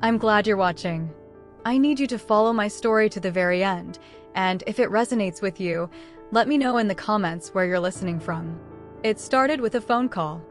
I'm glad you're watching. I need you to follow my story to the very end, and if it resonates with you, let me know in the comments where you're listening from. It started with a phone call.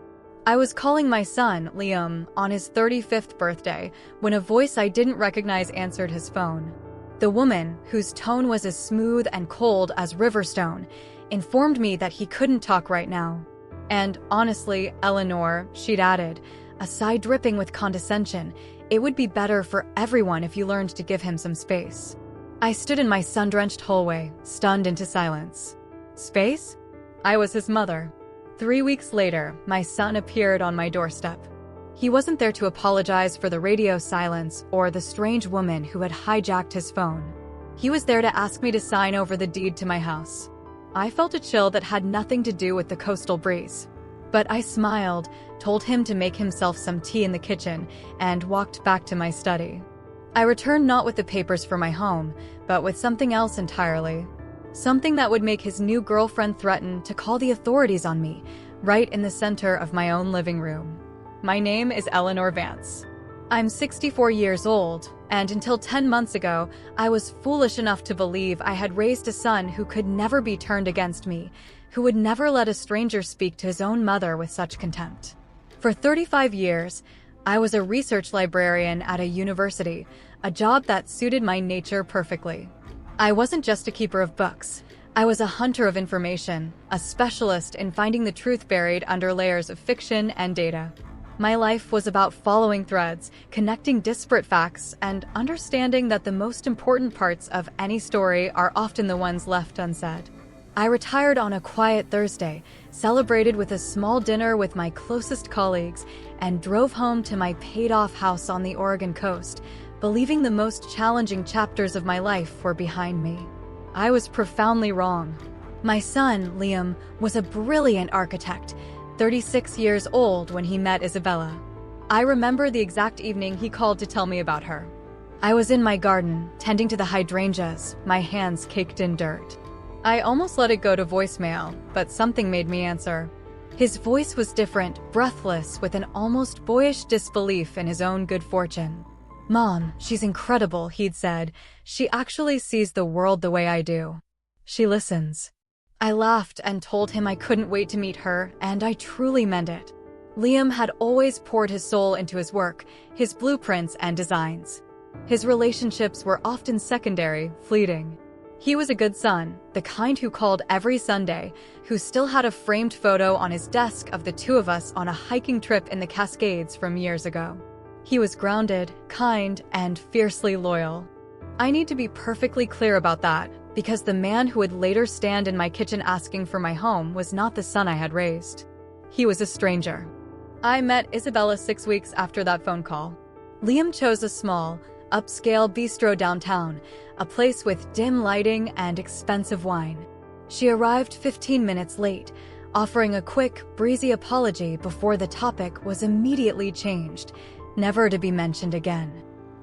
I was calling my son, Liam, on his 35th birthday when a voice I didn't recognize answered his phone. The woman, whose tone was as smooth and cold as Riverstone, informed me that he couldn't talk right now. And honestly, Eleanor, she'd added, a sigh dripping with condescension, it would be better for everyone if you learned to give him some space. I stood in my sun-drenched hallway, stunned into silence. Space? I was his mother. 3 weeks later, my son appeared on my doorstep. He wasn't there to apologize for the radio silence or the strange woman who had hijacked his phone. He was there to ask me to sign over the deed to my house. I felt a chill that had nothing to do with the coastal breeze. But I smiled, told him to make himself some tea in the kitchen, and walked back to my study. I returned not with the papers for my home, but with something else entirely. Something that would make his new girlfriend threaten to call the authorities on me, right in the center of my own living room. My name is Eleanor Vance. I'm 64 years old, and until 10 months ago, I was foolish enough to believe I had raised a son who could never be turned against me, who would never let a stranger speak to his own mother with such contempt. For 35 years, I was a research librarian at a university, a job that suited my nature perfectly. I wasn't just a keeper of books. I was a hunter of information, a specialist in finding the truth buried under layers of fiction and data. My life was about following threads, connecting disparate facts, and understanding that the most important parts of any story are often the ones left unsaid. I retired on a quiet Thursday, celebrated with a small dinner with my closest colleagues, and drove home to my paid-off house on the Oregon coast, believing the most challenging chapters of my life were behind me. I was profoundly wrong. My son, Liam, was a brilliant architect, 36 years old when he met Isabella. I remember the exact evening he called to tell me about her. I was in my garden, tending to the hydrangeas, my hands caked in dirt. I almost let it go to voicemail, but something made me answer. His voice was different, breathless, with an almost boyish disbelief in his own good fortune. "Mom, she's incredible," he'd said. "She actually sees the world the way I do. She listens." I laughed and told him I couldn't wait to meet her, and I truly meant it. Liam had always poured his soul into his work, his blueprints and designs. His relationships were often secondary, fleeting. He was a good son, the kind who called every Sunday, who still had a framed photo on his desk of the two of us on a hiking trip in the Cascades from years ago. He was grounded, kind, and fiercely loyal. I need to be perfectly clear about that, because the man who would later stand in my kitchen asking for my home was not the son I had raised. He was a stranger. I met Isabella 6 weeks after that phone call. Liam chose a small, upscale bistro downtown, a place with dim lighting and expensive wine. She arrived 15 minutes late, offering a quick, breezy apology before the topic was immediately changed, never to be mentioned again.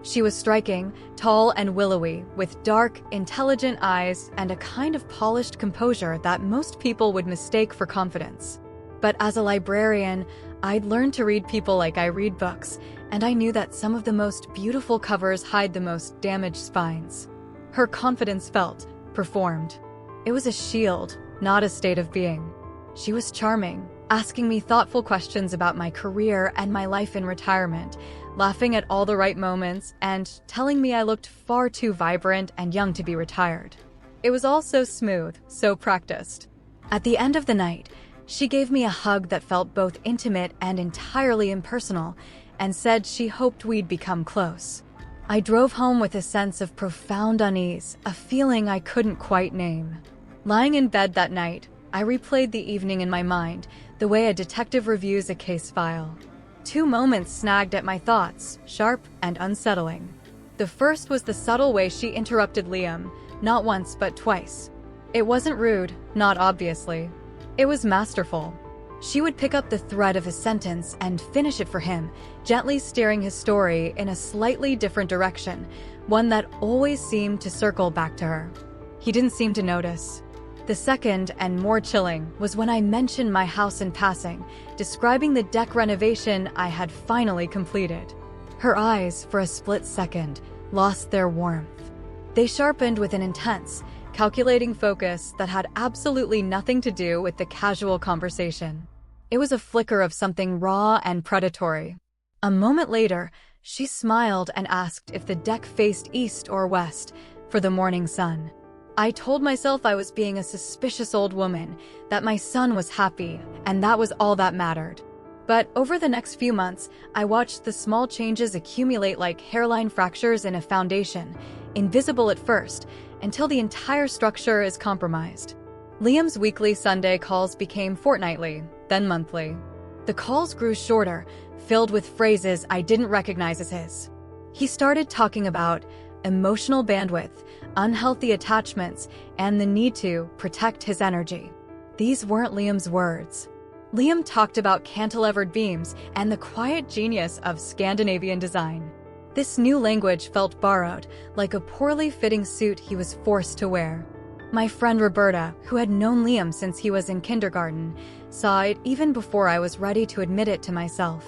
She was striking, tall and willowy, with dark, intelligent eyes and a kind of polished composure that most people would mistake for confidence. But as a librarian, I'd learned to read people like I read books, and I knew that some of the most beautiful covers hide the most damaged spines. Her confidence felt, performed. It was a shield, not a state of being. She was charming, asking me thoughtful questions about my career and my life in retirement, laughing at all the right moments, and telling me I looked far too vibrant and young to be retired. It was all so smooth, so practiced. At the end of the night, she gave me a hug that felt both intimate and entirely impersonal, and said she hoped we'd become close. I drove home with a sense of profound unease, a feeling I couldn't quite name. Lying in bed that night, I replayed the evening in my mind, the way a detective reviews a case file. 2 moments snagged at my thoughts, sharp and unsettling. The first was the subtle way she interrupted Liam, not once but twice. It wasn't rude, not obviously. It was masterful. She would pick up the thread of a sentence and finish it for him, gently steering his story in a slightly different direction, one that always seemed to circle back to her. He didn't seem to notice. The second, and more chilling, was when I mentioned my house in passing, describing the deck renovation I had finally completed. Her eyes, for a split second, lost their warmth. They sharpened with an intense, calculating focus that had absolutely nothing to do with the casual conversation. It was a flicker of something raw and predatory. A moment later, she smiled and asked if the deck faced east or west for the morning sun. I told myself I was being a suspicious old woman, that my son was happy, and that was all that mattered. But over the next few months, I watched the small changes accumulate like hairline fractures in a foundation, invisible at first, until the entire structure is compromised. Liam's weekly Sunday calls became fortnightly, then monthly. The calls grew shorter, filled with phrases I didn't recognize as his. He started talking about emotional bandwidth, unhealthy attachments, and the need to protect his energy. These weren't Liam's words. Liam talked about cantilevered beams and the quiet genius of Scandinavian design. This new language felt borrowed, like a poorly fitting suit he was forced to wear. My friend Roberta, who had known Liam since he was in kindergarten, saw it even before I was ready to admit it to myself.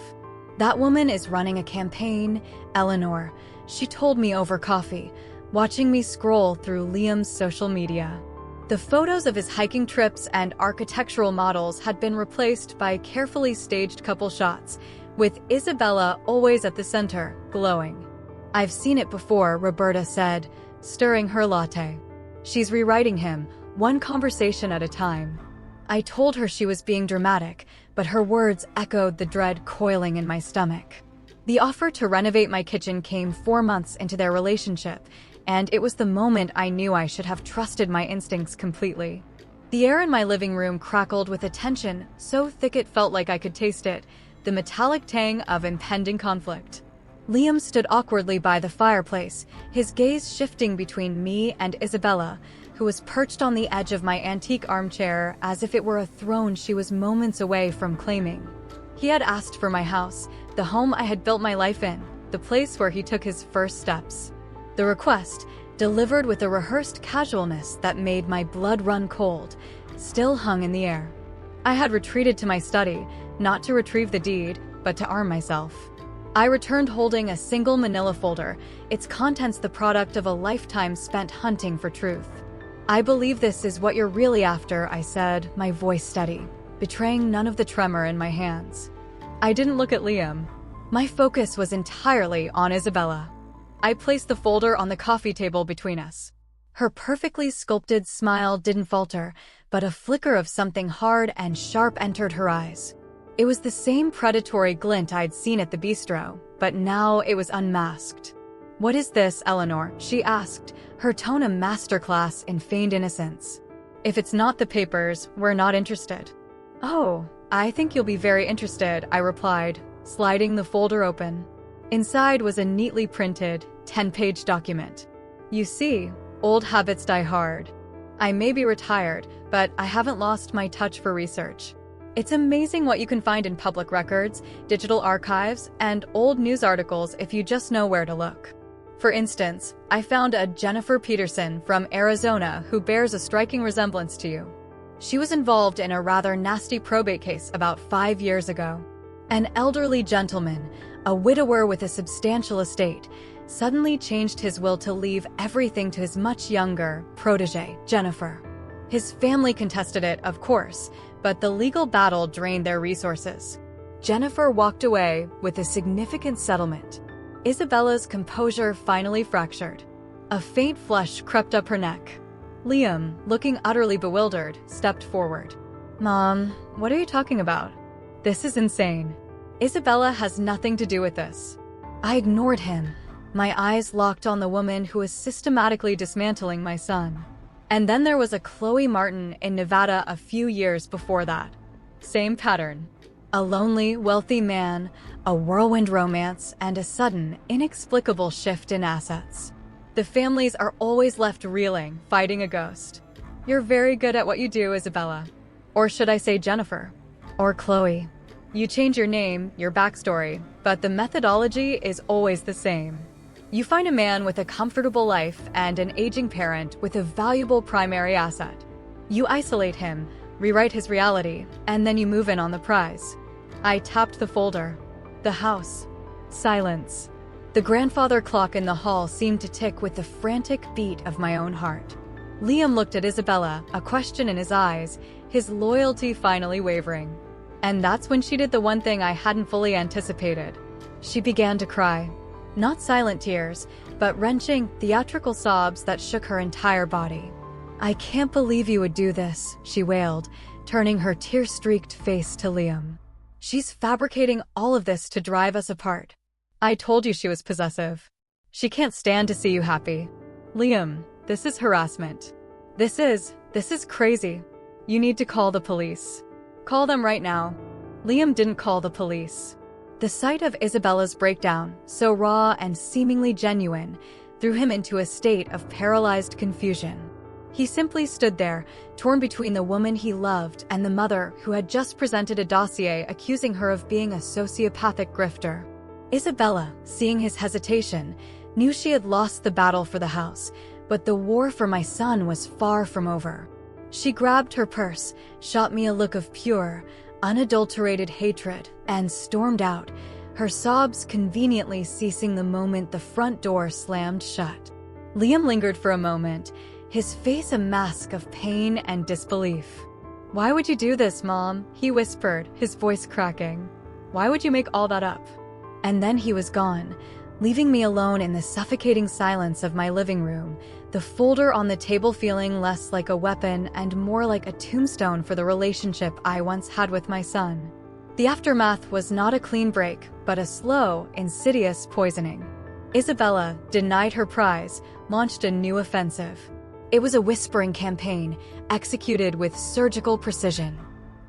"That woman is running a campaign, Eleanor," she told me over coffee, watching me scroll through Liam's social media. The photos of his hiking trips and architectural models had been replaced by carefully staged couple shots, with Isabella always at the center, glowing. "I've seen it before," Roberta said, stirring her latte. "She's rewriting him, one conversation at a time." I told her she was being dramatic, but her words echoed the dread coiling in my stomach. The offer to renovate my kitchen came 4 months into their relationship, and it was the moment I knew I should have trusted my instincts completely. The air in my living room crackled with a tension so thick it felt like I could taste it, the metallic tang of impending conflict. Liam stood awkwardly by the fireplace, his gaze shifting between me and Isabella, who was perched on the edge of my antique armchair as if it were a throne she was moments away from claiming. He had asked for my house, the home I had built my life in, the place where he took his first steps. The request, delivered with a rehearsed casualness that made my blood run cold, still hung in the air. I had retreated to my study, not to retrieve the deed, but to arm myself. I returned holding a single manila folder, its contents the product of a lifetime spent hunting for truth. "I believe this is what you're really after," I said, my voice steady, betraying none of the tremor in my hands. I didn't look at Liam. My focus was entirely on Isabella. I placed the folder on the coffee table between us. Her perfectly sculpted smile didn't falter, but a flicker of something hard and sharp entered her eyes. It was the same predatory glint I'd seen at the bistro, but now it was unmasked. "What is this, Eleanor?" she asked, her tone a masterclass in feigned innocence. "If it's not the papers, we're not interested." "Oh, I think you'll be very interested," I replied, sliding the folder open. Inside was a neatly printed, 10-page document. "You see, old habits die hard. I may be retired, but I haven't lost my touch for research. It's amazing what you can find in public records, digital archives, and old news articles if you just know where to look. For instance, I found a Jennifer Peterson from Arizona who bears a striking resemblance to you. She was involved in a rather nasty probate case about 5 years ago. An elderly gentleman, a widower with a substantial estate, suddenly changed his will to leave everything to his much younger protege, Jennifer. His family contested it, of course, but the legal battle drained their resources. Jennifer walked away with a significant settlement. Isabella's composure finally fractured. A faint flush crept up her neck. Liam, looking utterly bewildered, stepped forward. "Mom, what are you talking about? This is insane. Isabella has nothing to do with this." I ignored him, my eyes locked on the woman who was systematically dismantling my son. And then there was a Chloe Martin in Nevada a few years before that. Same pattern. A lonely, wealthy man, a whirlwind romance, and a sudden, inexplicable shift in assets. The families are always left reeling, fighting a ghost. "You're very good at what you do, Isabella." Or should I say Jennifer? Or Chloe. You change your name, your backstory, but the methodology is always the same. You find a man with a comfortable life and an aging parent with a valuable primary asset. You isolate him, rewrite his reality, and then you move in on the prize. I tapped the folder. The house. Silence. The grandfather clock in the hall seemed to tick with the frantic beat of my own heart. Liam looked at Isabella, a question in his eyes, his loyalty finally wavering. And that's when she did the one thing I hadn't fully anticipated. She began to cry. Not silent tears, but wrenching, theatrical sobs that shook her entire body. "I can't believe you would do this," she wailed, turning her tear-streaked face to Liam. "She's fabricating all of this to drive us apart. I told you she was possessive. She can't stand to see you happy. Liam, this is harassment. This is crazy. You need to call the police. Call them right now." Liam didn't call the police. The sight of Isabella's breakdown, so raw and seemingly genuine, threw him into a state of paralyzed confusion. He simply stood there, torn between the woman he loved and the mother who had just presented a dossier accusing her of being a sociopathic grifter. Isabella, seeing his hesitation, knew she had lost the battle for the house, but the war for my son was far from over. She grabbed her purse, shot me a look of pure, unadulterated hatred, and stormed out, her sobs conveniently ceasing the moment the front door slammed shut. Liam lingered for a moment, his face a mask of pain and disbelief. "Why would you do this, Mom?" he whispered, his voice cracking. "Why would you make all that up?" And then he was gone, leaving me alone in the suffocating silence of my living room, the folder on the table feeling less like a weapon and more like a tombstone for the relationship I once had with my son. The aftermath was not a clean break, but a slow, insidious poisoning. Isabella, denied her prize, launched a new offensive. It was a whispering campaign, executed with surgical precision.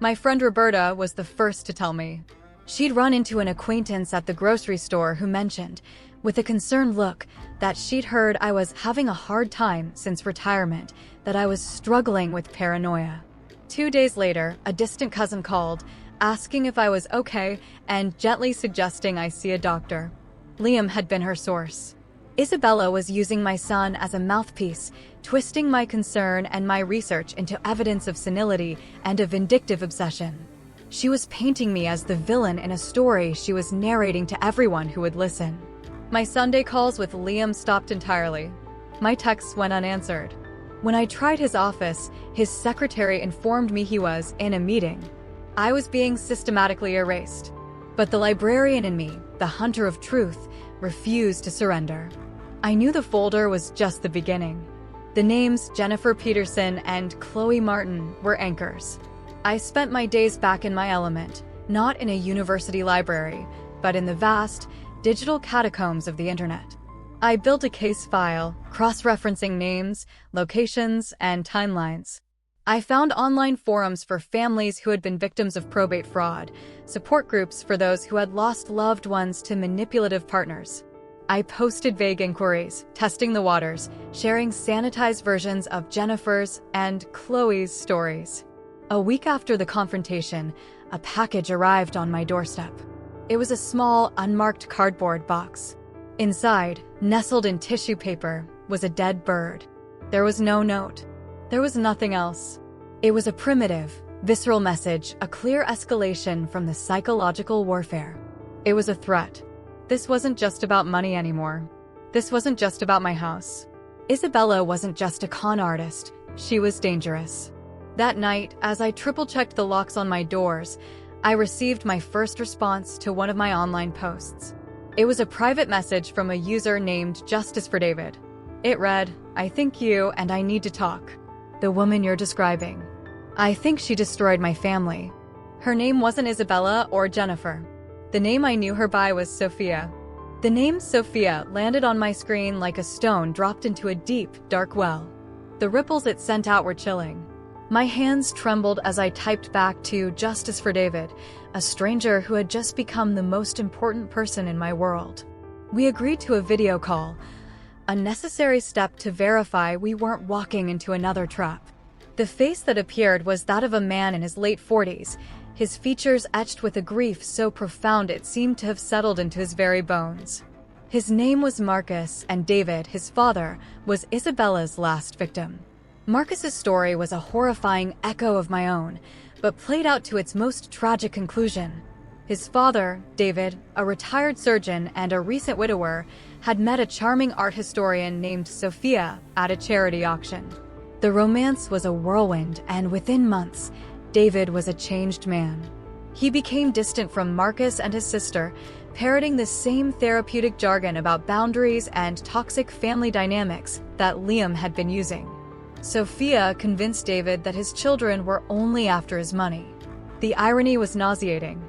My friend Roberta was the first to tell me. She'd run into an acquaintance at the grocery store who mentioned, with a concerned look, that she'd heard I was having a hard time since retirement, that I was struggling with paranoia. 2 days later, a distant cousin called, asking if I was okay and gently suggesting I see a doctor. Liam had been her source. Isabella was using my son as a mouthpiece, twisting my concern and my research into evidence of senility and a vindictive obsession. She was painting me as the villain in a story she was narrating to everyone who would listen. My Sunday calls with Liam stopped entirely. My texts went unanswered. When I tried his office, his secretary informed me he was in a meeting. I was being systematically erased. But the librarian in me, the hunter of truth, refused to surrender. I knew the folder was just the beginning. The names Jennifer Peterson and Chloe Martin were anchors. I spent my days back in my element, not in a university library, but in the vast, digital catacombs of the internet. I built a case file, cross-referencing names, locations, and timelines. I found online forums for families who had been victims of probate fraud, support groups for those who had lost loved ones to manipulative partners. I posted vague inquiries, testing the waters, sharing sanitized versions of Jennifer's and Chloe's stories. A week after the confrontation, a package arrived on my doorstep. It was a small, unmarked cardboard box. Inside, nestled in tissue paper, was a dead bird. There was no note. There was nothing else. It was a primitive, visceral message, a clear escalation from the psychological warfare. It was a threat. This wasn't just about money anymore. This wasn't just about my house. Isabella wasn't just a con artist. She was dangerous. That night, as I triple-checked the locks on my doors, I received my first response to one of my online posts. It was a private message from a user named Justice for David. It read, "I think you and I need to talk. The woman you're describing. I think she destroyed my family." Her name wasn't Isabella or Jennifer. The name I knew her by was Sophia. The name Sophia landed on my screen like a stone dropped into a deep, dark well. The ripples it sent out were chilling. My hands trembled as I typed back to Justice for David, a stranger who had just become the most important person in my world. We agreed to a video call, a necessary step to verify we weren't walking into another trap. The face that appeared was that of a man in his late 40s, his features etched with a grief so profound it seemed to have settled into his very bones. His name was Marcus, and David, his father, was Isabella's last victim. Marcus's story was a horrifying echo of my own, but played out to its most tragic conclusion. His father, David, a retired surgeon and a recent widower, had met a charming art historian named Sophia at a charity auction. The romance was a whirlwind, and within months, David was a changed man. He became distant from Marcus and his sister, parroting the same therapeutic jargon about boundaries and toxic family dynamics that Liam had been using. Sophia convinced David that his children were only after his money. The irony was nauseating.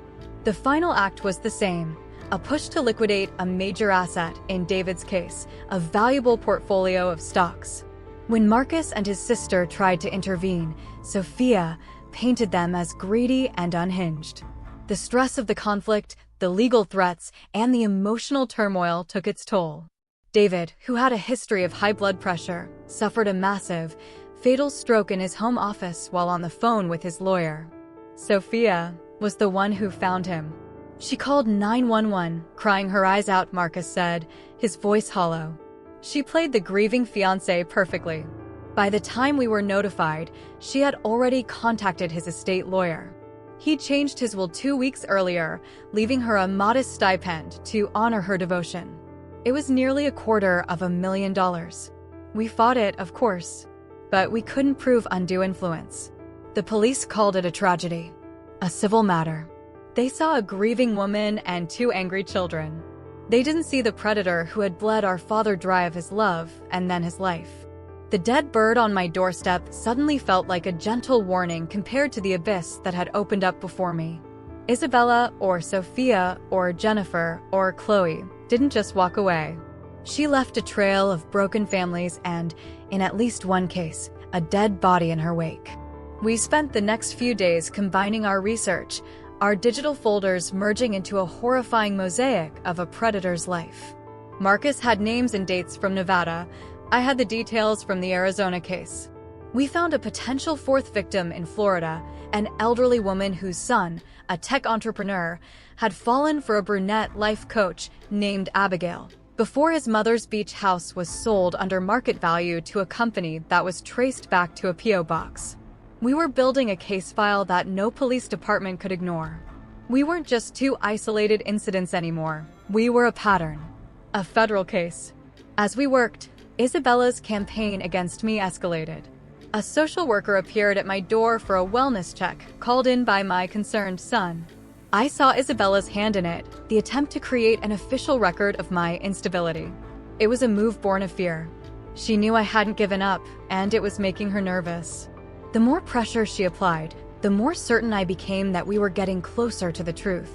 The final act was the same, a push to liquidate a major asset in David's case, a valuable portfolio of stocks. When Marcus and his sister tried to intervene, Sophia painted them as greedy and unhinged. The stress of the conflict, the legal threats, and the emotional turmoil took its toll. David, who had a history of high blood pressure, suffered a massive, fatal stroke in his home office while on the phone with his lawyer. Sophia was the one who found him. She called 911, crying her eyes out, Marcus said, his voice hollow. She played the grieving fiancé perfectly. By the time we were notified, she had already contacted his estate lawyer. He changed his will 2 weeks earlier, leaving her a modest stipend to honor her devotion. It was nearly $250,000. We fought it, of course, but we couldn't prove undue influence. The police called it a tragedy, a civil matter. They saw a grieving woman and 2 angry children. They didn't see the predator who had bled our father dry of his love and then his life. The dead bird on my doorstep suddenly felt like a gentle warning compared to the abyss that had opened up before me. Isabella or Sophia or Jennifer or Chloe didn't just walk away. She left a trail of broken families and, in at least one case, a dead body in her wake. We spent the next few days combining our research, our digital folders merging into a horrifying mosaic of a predator's life. Marcus had names and dates from Nevada. I had the details from the Arizona case. We found a potential 4th victim in Florida, an elderly woman whose son, a tech entrepreneur, had fallen for a brunette life coach named Abigail before his mother's beach house was sold under market value to a company that was traced back to a P.O. box. We were building a case file that no police department could ignore. We weren't just 2 isolated incidents anymore. We were a pattern, a federal case. As we worked, Isabella's campaign against me escalated. A social worker appeared at my door for a wellness check, called in by my concerned son. I saw Isabella's hand in it, the attempt to create an official record of my instability. It was a move born of fear. She knew I hadn't given up, and it was making her nervous. The more pressure she applied, the more certain I became that we were getting closer to the truth.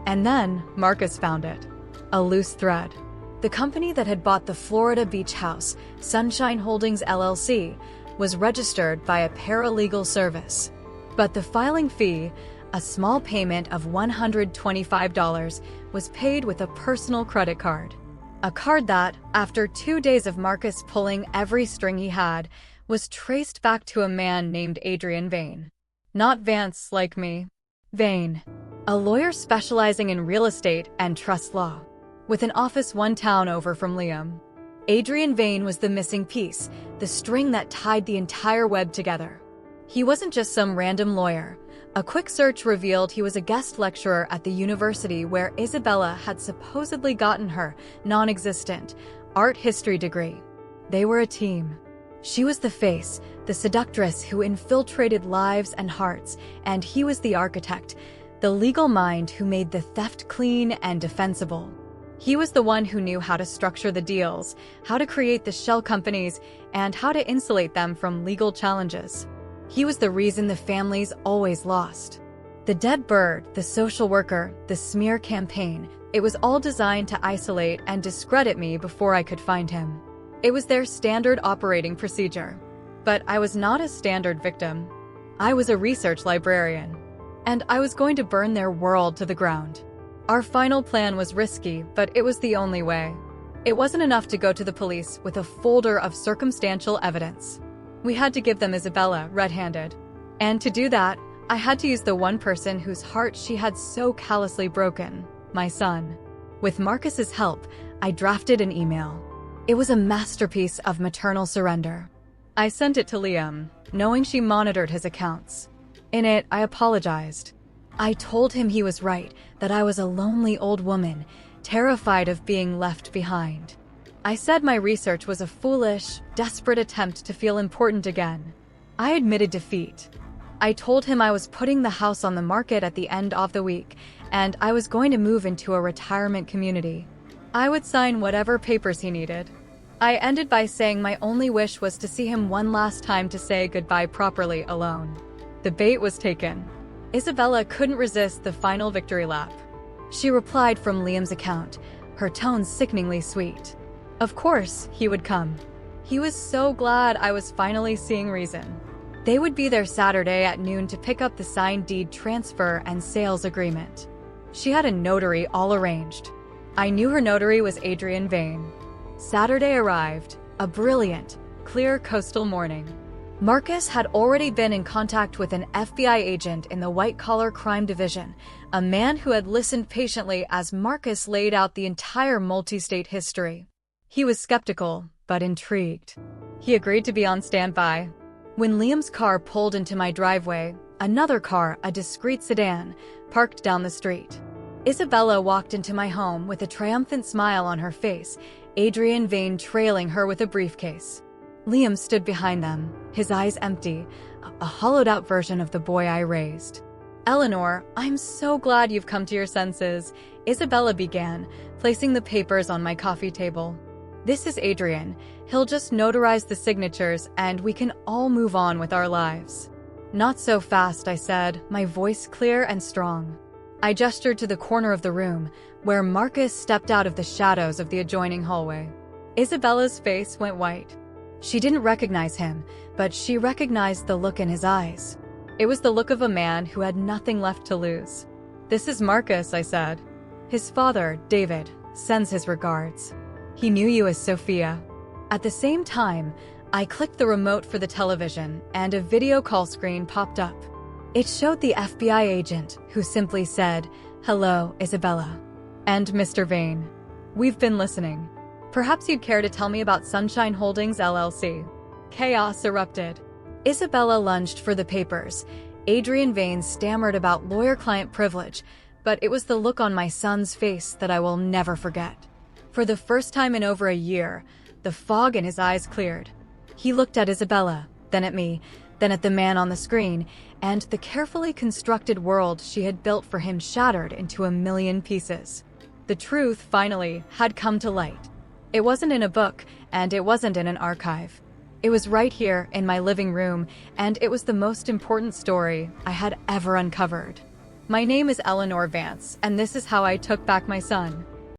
And then Marcus found it. A loose thread. The company that had bought the Florida beach house, Sunshine Holdings LLC, was registered by a paralegal service. But the filing fee, a small payment of $125, was paid with a personal credit card. A card that, after 2 days of Marcus pulling every string he had, was traced back to a man named Adrian Vane. Not Vance like me. Vane. A lawyer specializing in real estate and trust law, with an office 1 town over from Liam. Adrian Vane was the missing piece, the string that tied the entire web together. He wasn't just some random lawyer. A quick search revealed he was a guest lecturer at the university where Isabella had supposedly gotten her non-existent art history degree. They were a team. She was the face, the seductress who infiltrated lives and hearts, and he was the architect, the legal mind who made the theft clean and defensible. He was the one who knew how to structure the deals, how to create the shell companies, and how to insulate them from legal challenges. He was the reason the families always lost. The dead bird, the social worker, the smear campaign, it was all designed to isolate and discredit me before I could find him. It was their standard operating procedure. But I was not a standard victim. I was a research librarian. And I was going to burn their world to the ground. Our final plan was risky, but it was the only way. It wasn't enough to go to the police with a folder of circumstantial evidence. We had to give them Isabella red-handed. And to do that, I had to use the one person whose heart she had so callously broken, my son. With Marcus's help, I drafted an email. It was a masterpiece of maternal surrender. I sent it to Liam, knowing she monitored his accounts. In it, I apologized. I told him he was right, that I was a lonely old woman, terrified of being left behind. I said my research was a foolish, desperate attempt to feel important again. I admitted defeat. I told him I was putting the house on the market at the end of the week, and I was going to move into a retirement community. I would sign whatever papers he needed. I ended by saying my only wish was to see him one last time to say goodbye properly alone. The bait was taken. Isabella couldn't resist the final victory lap. She replied from Liam's account, her tone sickeningly sweet. Of course, he would come. He was so glad I was finally seeing reason. They would be there Saturday at noon to pick up the signed deed transfer and sales agreement. She had a notary all arranged. I knew her notary was Adrian Vane. Saturday arrived, a brilliant, clear coastal morning. Marcus had already been in contact with an FBI agent in the white-collar crime division, a man who had listened patiently as Marcus laid out the entire multi-state history. He was skeptical, but intrigued. He agreed to be on standby. When Liam's car pulled into my driveway, another car, a discreet sedan, parked down the street. Isabella walked into my home with a triumphant smile on her face, Adrian Vane trailing her with a briefcase. Liam stood behind them, his eyes empty, a hollowed-out version of the boy I raised. Eleanor, I'm so glad you've come to your senses, Isabella began, placing the papers on my coffee table. This is Adrian. He'll just notarize the signatures and we can all move on with our lives. Not so fast, I said, my voice clear and strong. I gestured to the corner of the room, where Marcus stepped out of the shadows of the adjoining hallway. Isabella's face went white. She didn't recognize him, but she recognized the look in his eyes. It was the look of a man who had nothing left to lose. This is Marcus, I said. His father, David, sends his regards. He knew you as Sophia. At the same time, I clicked the remote for the television and a video call screen popped up. It showed the FBI agent, who simply said, "Hello, Isabella." And Mr. Vane. We've been listening. Perhaps you'd care to tell me about Sunshine Holdings, LLC. Chaos erupted. Isabella lunged for the papers. Adrian Vane stammered about lawyer-client privilege, but it was the look on my son's face that I will never forget. For the first time in over a year, the fog in his eyes cleared. He looked at Isabella, then at me, then at the man on the screen, and the carefully constructed world she had built for him shattered into a million pieces. The truth, finally, had come to light. It wasn't in a book, and it wasn't in an archive. It was right here in my living room, and it was the most important story I had ever uncovered. My name is Eleanor Vance, and this is how I took back my son.